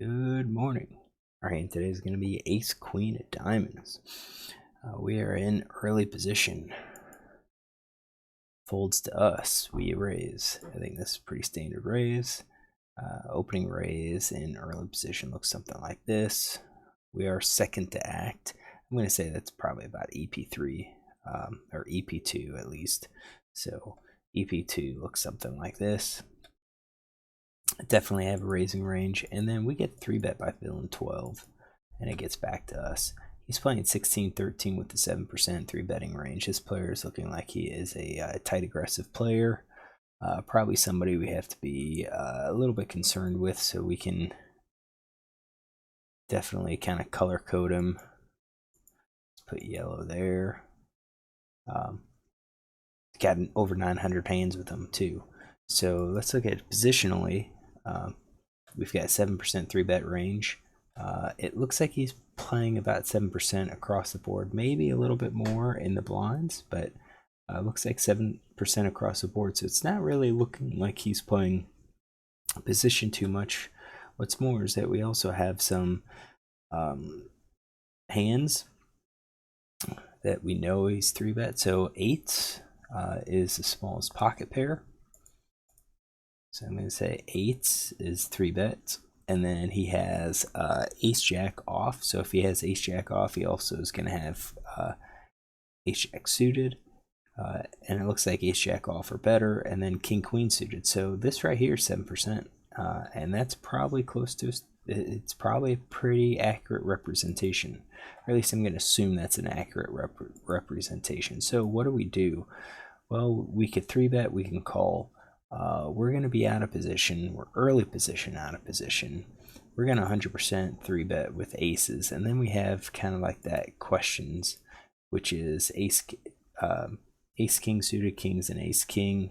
Good morning. Our hand today is going to be Ace Queen of Diamonds. We are in early position. Folds to us. We raise. I think this is pretty standard raise. Opening raise in early position looks something like this. We are second to act. I'm going to say that's probably about EP3 or EP2 at least. So EP2 looks something like this. Definitely have a raising range, and then we get 3-bet by villain 12, and it gets back to us. He's playing 16-13 with the 7% 3-betting range. This player is looking like he is a tight aggressive player. Probably somebody we have to be a little bit concerned with, so we can definitely kind of color code him. Let's put yellow there. Got over 900 hands with him too. So let's look at positionally. We've got 7% 3-bet range. It looks like he's playing about 7% across the board, maybe a little bit more in the blinds, but looks like 7% across the board. So it's not really looking like he's playing position too much. What's more is that we also have some hands that we know he's 3-bet. So 8 is the smallest pocket pair. So I'm going to say 8 is 3-bet. And then he has ace jack off. So if he has ace jack off, he also is going to have ace jack suited. And it looks like ace jack off or better. And then king queen suited. So this right here is 7%. And that's probably close to, it's probably a pretty accurate representation. Or at least I'm going to assume that's an accurate representation. So what do? Well, we could 3-bet, we can call. We're going to be out of position. We're early position, out of position. We're going to 100% 3-bet with aces. And then we have kind of like that questions, which is ace king suited, kings, and ace king.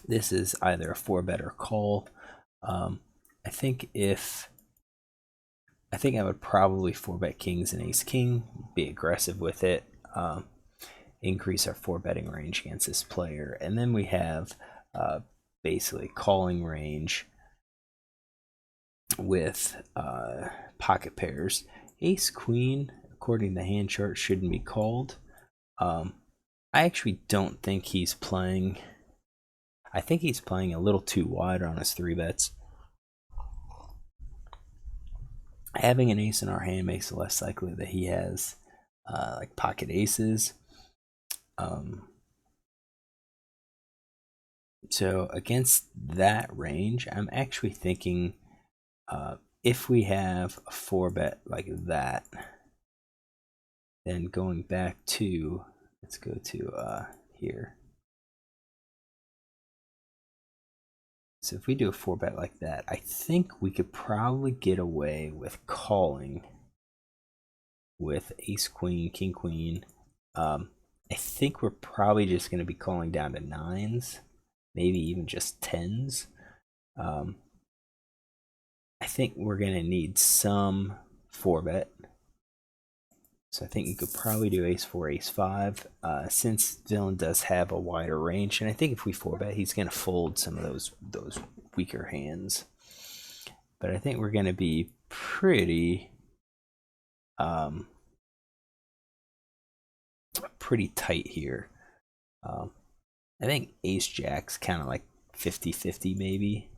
This is either a 4-bet or call. I think I would probably 4-bet kings and ace king, be aggressive with it, increase our 4-betting range against this player. And then we have basically calling range with pocket pairs. Ace queen, according to the hand chart, shouldn't be called. I actually don't think he's playing. I think he's playing a little too wide on his 3-bets. Having an ace in our hand makes it less likely that he has like pocket aces. So against that range, I'm actually thinking if we have a 4-bet like that, then going back to, let's go to here. So if we do a 4-bet like that, I think we could probably get away with calling with ace queen, king queen. I think we're probably just going to be calling down to 9s, maybe even just 10s. I think we're going to need some 4-bet. So I think you could probably do ace 4, ace 5, since villain does have a wider range. And I think if we 4-bet, he's going to fold some of those weaker hands. But I think we're going to be pretty pretty tight here. I think ace jack's kind of like 50-50 maybe.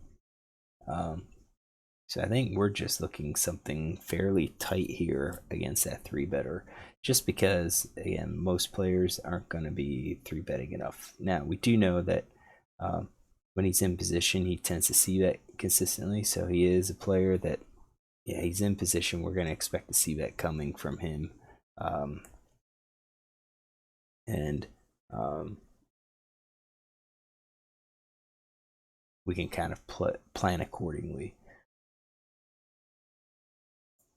So I think we're just looking something fairly tight here against that 3-better, just because, again, most players aren't going to be 3-betting enough. Now, we do know that when he's in position, he tends to see that consistently, so he is a player that, yeah, he's in position. We're going to expect to see that coming from him. We can kind of plan accordingly.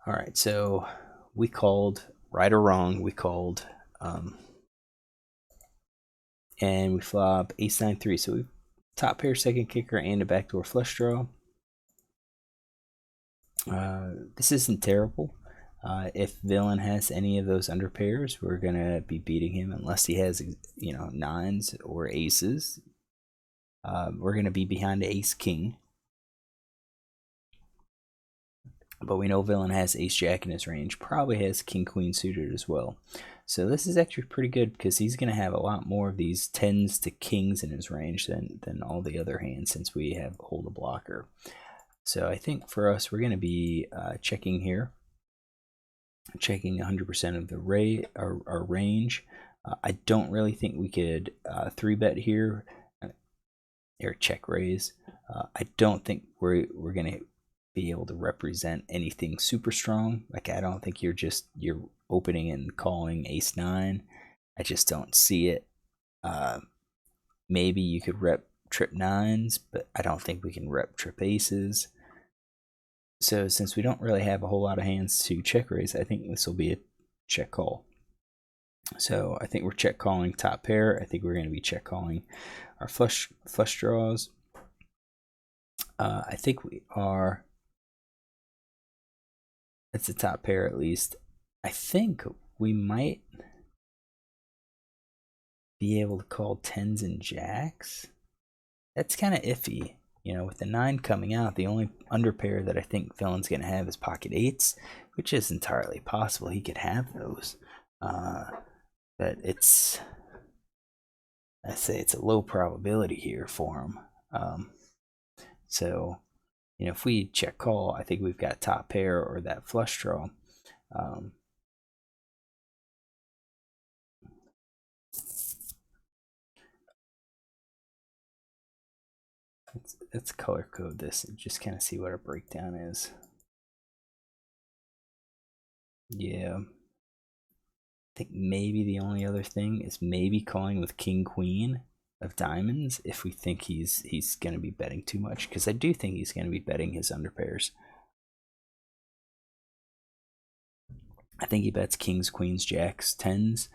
All right, so we called, right or wrong, we called, and we flop ace 9-3. So we top pair, second kicker, and a backdoor flush draw. This isn't terrible. If villain has any of those under pairs, we're gonna be beating him unless he has, 9s or aces. We're gonna be behind ace king. But we know villain has ace jack in his range, probably has king queen suited as well. So this is actually pretty good because he's going to have a lot more of these tens to kings in his range than all the other hands, since we have hold a blocker. So I think for us, we're going to be checking here, checking 100% of the our range. I don't really think we could 3-bet here or check raise. I don't think we're going to be able to represent anything super strong. Like, I don't think you're opening and calling ace 9. I just don't see it. Maybe you could rep trip 9s, but I don't think we can rep trip aces. So since we don't really have a whole lot of hands to check raise, I think this will be a check call. So I think we're check calling top pair. I think we're going to be check calling our flush draws. I think we are. It's a top pair at least. I think we might be able to call 10s and jacks. That's kind of iffy. You know, with the 9 coming out, the only underpair that I think villain's going to have is pocket 8s, which is entirely possible. He could have those. But I say it's a low probability here for him. So, you know, if we check call, I think we've got top pair or that flush draw. Let's color code this and just kind of see what our breakdown is. Yeah. I think maybe the only other thing is maybe calling with king queen of diamonds if we think he's going to be betting too much, because I do think he's going to be betting his underpairs. I think he bets kings, queens, jacks, 10s,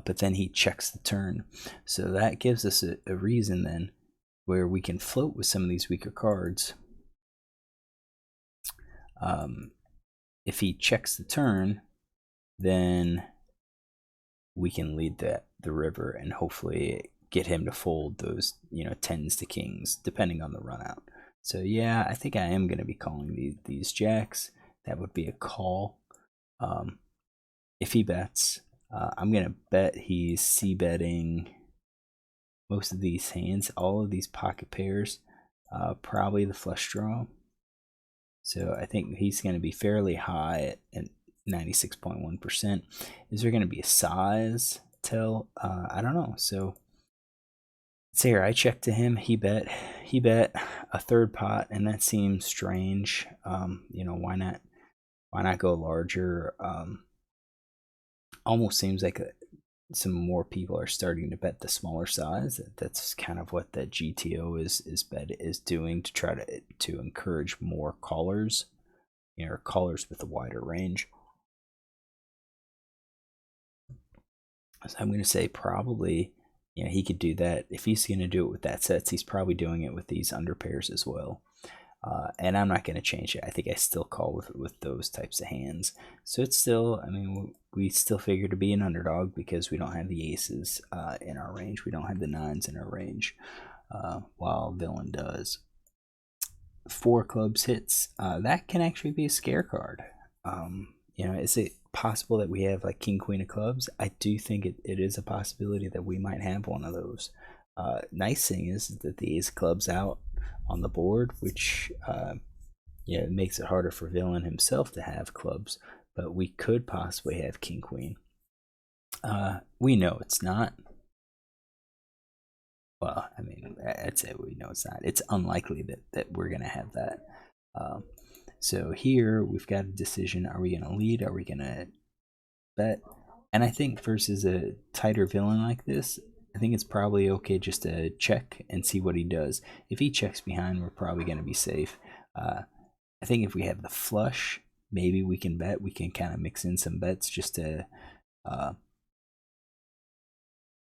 but then he checks the turn. So that gives us a reason then where we can float with some of these weaker cards. If he checks the turn, then we can lead the river and hopefully get him to fold those, you know, 10s to kings, depending on the run out. So yeah, I think I am going to be calling these jacks. That would be a call. If he bets, I'm going to bet he's c-betting most of these hands, all of these pocket pairs, probably the flush draw. So I think he's going to be fairly high at 96.1%. Is there going to be a size tell? I don't know. So let's say here, I checked to him. He bet a third pot, and that seems strange. You know, why not go larger? Almost seems like some more people are starting to bet the smaller size. That's kind of what that GTO is doing to try to encourage more callers, you know, callers with a wider range. So I'm going to say probably, you know, he could do that. If he's going to do it with that sets, he's probably doing it with these underpairs as well. And I'm not going to change it. I think I still call with those types of hands. So it's still, I mean, we still figure to be an underdog because we don't have the aces in our range. We don't have the 9s in our range, while villain does. 4 clubs hits. That can actually be a scare card. You know, is it possible that we have like king, queen of clubs? I do think it is a possibility that we might have one of those. Nice thing is that the ace clubs out on the board, which yeah, it makes it harder for villain himself to have clubs, but we could possibly have king queen. We know it's not. Well, I mean, I'd say we know it's not. It's unlikely that we're gonna have that. So here we've got a decision. Are we gonna lead? Are we gonna bet? And I think versus a tighter villain like this, I think it's probably okay just to check and see what he does. If he checks behind, we're probably going to be safe. I think if we have the flush, maybe we can bet. We can kind of mix in some bets just to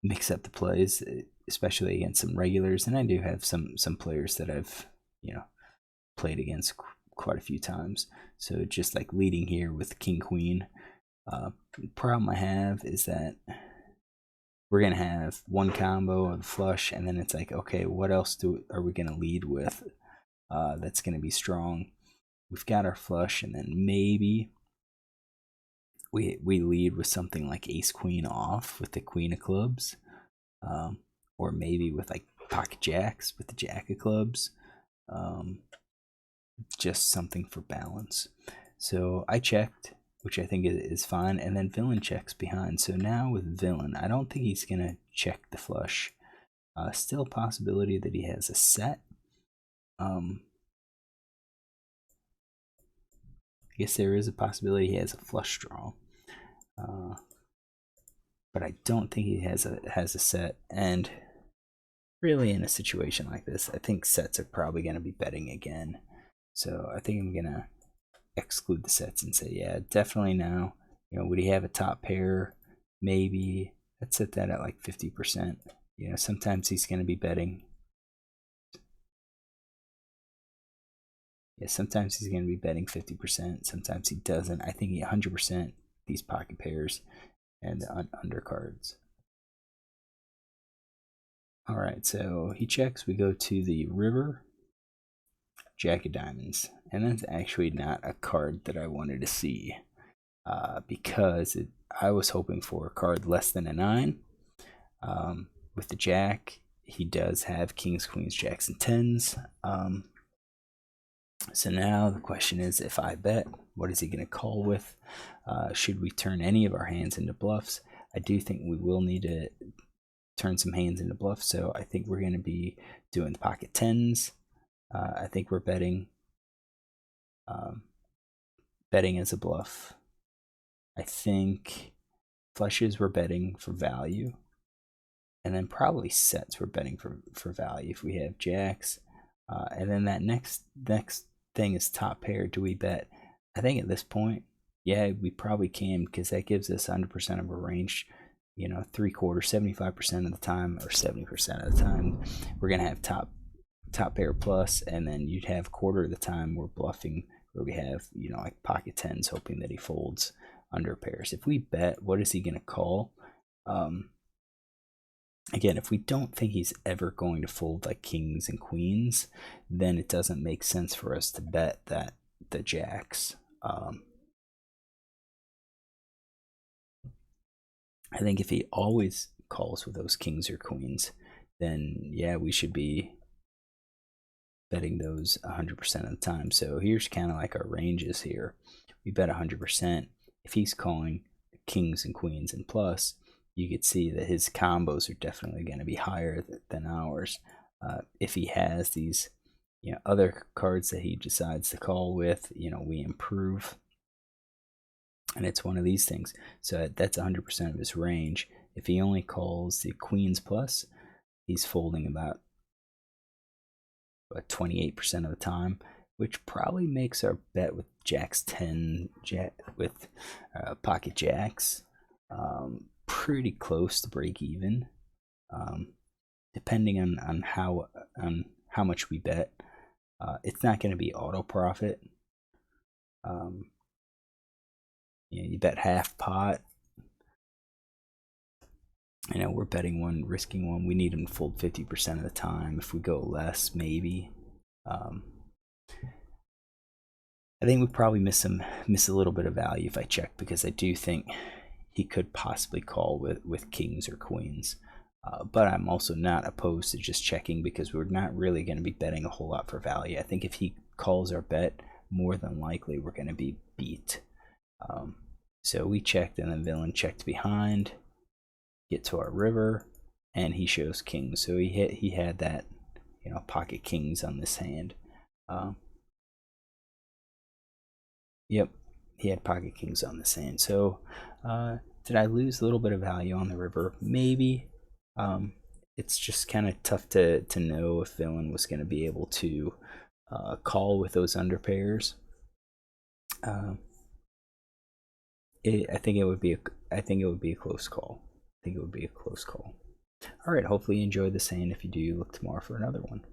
mix up the plays, especially against some regulars. And I do have some players that I've, you know, played against quite a few times. So just like leading here with king queen. The problem I have is that we're gonna have one combo of flush, and then it's like, okay, what else are we gonna lead with that's gonna be strong? we've got our flush, and then maybe we lead with something like ace queen off with the queen of clubs, or maybe with like pocket jacks with the jack of clubs, just something for balance. So I checked, which I think is fine, and then villain checks behind. So now with villain, I don't think he's gonna check the flush. Still a possibility that he has a set. I guess there is a possibility he has a flush draw, but I don't think he has a set. And really, in a situation like this, I think sets are probably going to be betting again. So I think I'm gonna exclude the sets and say, yeah, definitely now. Would he have a top pair? Maybe. Let's set that at like 50%. Sometimes he's going to be betting. Yeah, sometimes he's going to be betting 50%. Sometimes he doesn't. I think he 100% these pocket pairs and the undercards. All right, so he checks. We go to the river, jack of diamonds, and that's actually not a card that I wanted to see, because I was hoping for a card less than a 9. With the jack, he does have kings, queens, jacks, and 10s. So now the question is, if I bet, what is he going to call with? Should we turn any of our hands into bluffs? I do think we will need to turn some hands into bluffs, so I think we're going to be doing the pocket 10s. I think we're betting as a bluff. I think flushes we're betting for value, and then probably sets we're betting for value if we have jacks. And then that next thing is top pair. Do we bet? I think at this point, yeah, we probably can, because that gives us 100% of our range. 3/4, 75% of the time, or 70% of the time, we're gonna have top pair plus, and then you'd have quarter of the time we're bluffing, where we have like pocket 10s, hoping that he folds under pairs. If we bet, what is he gonna call? Again, if we don't think he's ever going to fold like kings and queens, then it doesn't make sense for us to bet that the jacks. I think if he always calls with those kings or queens, then yeah, we should be betting those 100% of the time. So here's kind of like our ranges here. We bet 100%. If he's calling kings and queens and plus, you could see that his combos are definitely going to be higher than ours. If he has these other cards that he decides to call with, we improve. And it's one of these things. So that's 100% of his range. If he only calls the queens plus, he's folding about 28% of the time, which probably makes our bet with jacks 10, with pocket jacks, pretty close to break even, depending on how much we bet. It's not going to be auto profit. You bet half pot. We're betting one, risking one. We need him to fold 50% of the time. If we go less, maybe. I think we probably miss a little bit of value if I check, because I do think he could possibly call with kings or queens. But I'm also not opposed to just checking, because we're not really going to be betting a whole lot for value. I think if he calls our bet, more than likely we're going to be beat. So we checked, and then villain checked behind, get to our river, and he shows kings. So he had that pocket kings on this hand. Yep, he had pocket kings on this hand. So did I lose a little bit of value on the river? Maybe. It's just kind of tough to know if villain was going to be able to call with those under pairs. I think it would be a close call. All right, hopefully you enjoyed this hand. If you do, look tomorrow for another one.